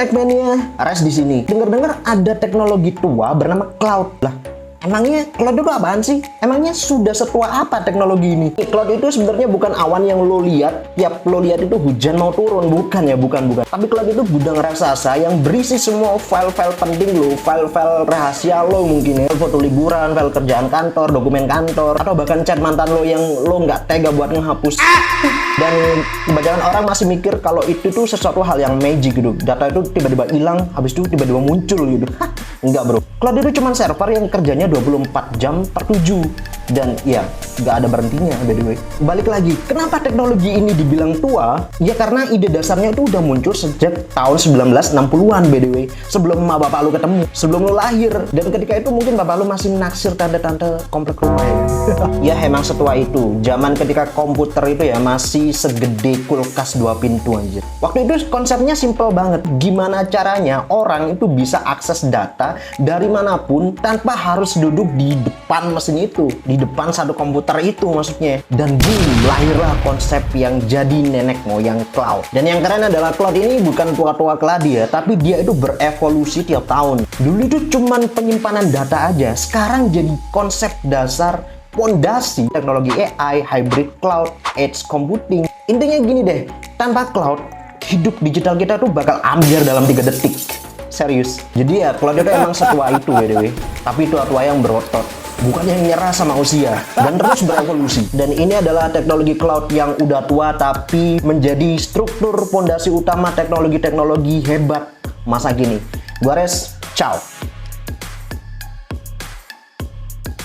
Techmania, Res di sini. Dengar-dengar ada teknologi tua bernama cloud. Lah, emangnya cloud itu apaan sih? Emangnya sudah setua apa teknologi ini? Cloud itu sebenarnya bukan awan yang lo lihat, tiap lo lihat itu hujan mau turun, bukan ya, bukan. Tapi cloud itu gudang raksasa yang berisi semua file-file penting lo, file-file rahasia lo mungkin ya, foto liburan, file kerjaan kantor, dokumen kantor, atau bahkan chat mantan lo yang lo nggak tega buat menghapus. Dan kebanyakan orang masih mikir kalau itu tuh sesuatu hal yang magic gitu. Data itu tiba-tiba hilang, habis itu tiba-tiba muncul gitu. Enggak bro, cloud itu cuma server yang kerjanya 24 jam per 7. Dan ya, nggak ada berhentinya by the way. Balik lagi, kenapa teknologi ini dibilang tua? Ya karena ide dasarnya itu udah muncul sejak tahun 1960-an by the way. Sebelum emak bapak lu ketemu, sebelum lu lahir. Dan ketika itu mungkin bapak lu masih naksir tante-tante komplek rumah ya. Ya emang setua itu. Zaman ketika komputer itu ya masih segede kulkas 2 pintu aja. Waktu itu konsepnya simple banget. Gimana caranya orang itu bisa akses data dari manapun tanpa harus duduk di depan mesin itu, di depan satu komputer itu maksudnya. Dan boom, lahirlah konsep yang jadi nenek moyang cloud. Dan yang keren adalah cloud ini bukan tua-tua keladi ya, tapi dia itu berevolusi tiap tahun. Dulu itu cuman penyimpanan data aja, sekarang jadi konsep dasar pondasi teknologi AI, hybrid cloud, edge computing. Intinya gini deh, tanpa cloud, hidup digital kita tuh bakal ambiar dalam 3 detik. Serius. Jadi ya cloud itu emang setua itu by the way. Tapi tua-tua yang berotot, bukan yang nyerah sama usia, dan terus berevolusi. Dan ini adalah teknologi cloud yang udah tua tapi menjadi struktur pondasi utama teknologi-teknologi hebat masa kini. Gua Res, ciao.